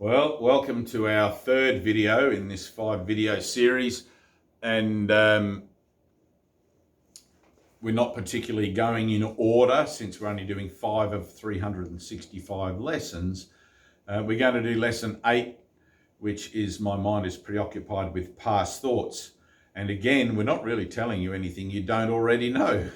Well, welcome to our third video in this 5-video series, and we're not particularly going in order since we're only doing 5 of 365 lessons. We're going to do lesson 8, which is my mind is preoccupied with past thoughts. And again, we're not really telling you anything you don't already know,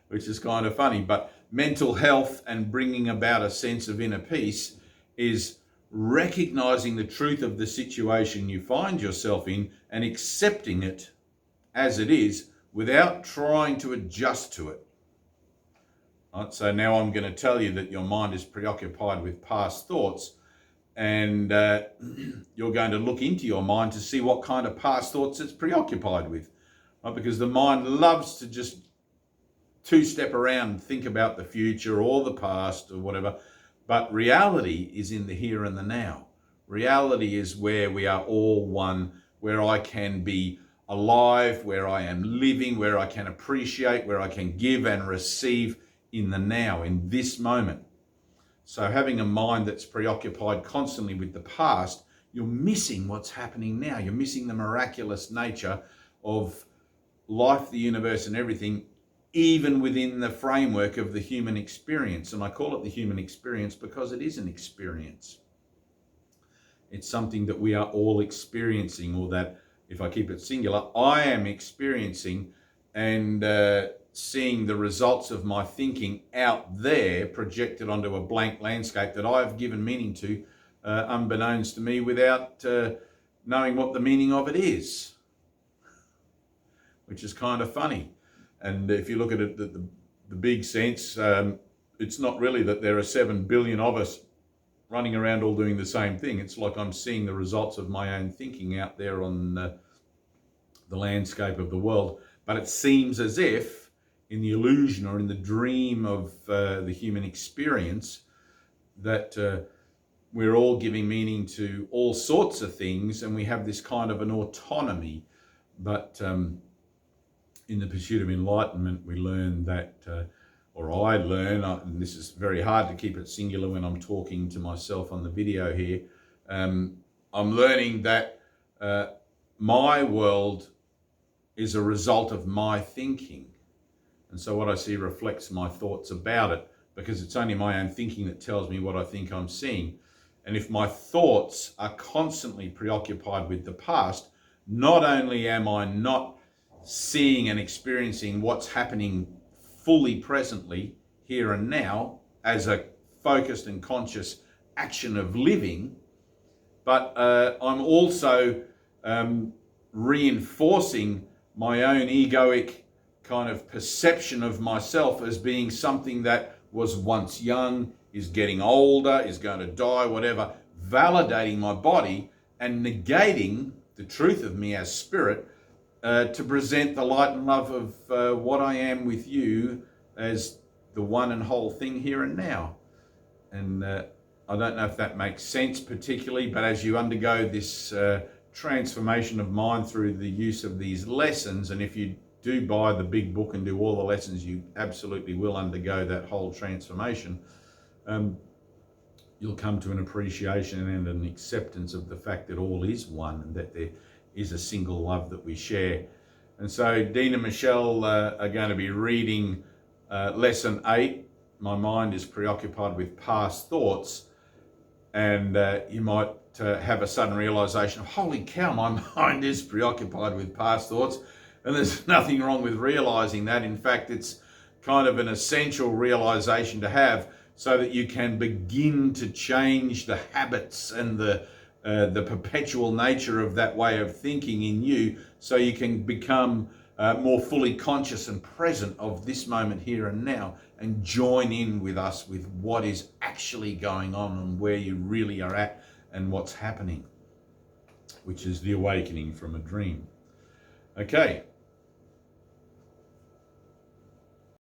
which is kind of funny. But mental health and bringing about a sense of inner peace is recognizing the truth of the situation you find yourself in and accepting it as it is without trying to adjust to it. Right, so now I'm going to tell you that your mind is preoccupied with past thoughts, and you're going to look into your mind to see what kind of past thoughts it's preoccupied with. Right? Because the mind loves to just two-step around and think about the future or the past or whatever. But reality is in the here and the now. Reality is where we are all one, where I can be alive, where I am living, where I can appreciate, where I can give and receive in the now, in this moment. So having a mind that's preoccupied constantly with the past, you're missing what's happening now. You're missing the miraculous nature of life, the universe, and everything, even within the framework of the human experience. And I call it the human experience because it is an experience. It's something that we are all experiencing, or that, if I keep it singular, I am experiencing and seeing the results of my thinking out there projected onto a blank landscape that I've given meaning to, unbeknownst to me, without knowing what the meaning of it is, which is kind of funny. And if you look at it, the big sense, it's not really that there are 7 billion of us running around all doing the same thing. It's like I'm seeing the results of my own thinking out there on the landscape of the world. But it seems as if, in the illusion or in the dream of the human experience, that we're all giving meaning to all sorts of things, and we have this kind of an autonomy. But in the pursuit of enlightenment, we learn that, or I learn, and this is very hard to keep it singular when I'm talking to myself on the video here, I'm learning that my world is a result of my thinking. And so what I see reflects my thoughts about it, because it's only my own thinking that tells me what I think I'm seeing. And if my thoughts are constantly preoccupied with the past, not only am I not seeing and experiencing what's happening fully presently, here and now, as a focused and conscious action of living, but I'm also reinforcing my own egoic kind of perception of myself as being something that was once young, is getting older, is going to die, whatever, validating my body and negating the truth of me as spirit, to present the light and love of what I am with you as the one and whole thing here and now. And I don't know if that makes sense particularly, but as you undergo this transformation of mind through the use of these lessons, and if you do buy the big book and do all the lessons, you absolutely will undergo that whole transformation. You'll come to an appreciation and an acceptance of the fact that all is one, and that there is a single love that we share. And so Dean and Michelle are going to be reading lesson 8, My Mind is Preoccupied with Past Thoughts. And you might have a sudden realization of, holy cow, my mind is preoccupied with past thoughts. And there's nothing wrong with realizing that. In fact, it's kind of an essential realization to have, so that you can begin to change the habits and the perpetual nature of that way of thinking in you, so you can become more fully conscious and present of this moment here and now, and join in with us with what is actually going on and where you really are at and what's happening, which is the awakening from a dream. Okay,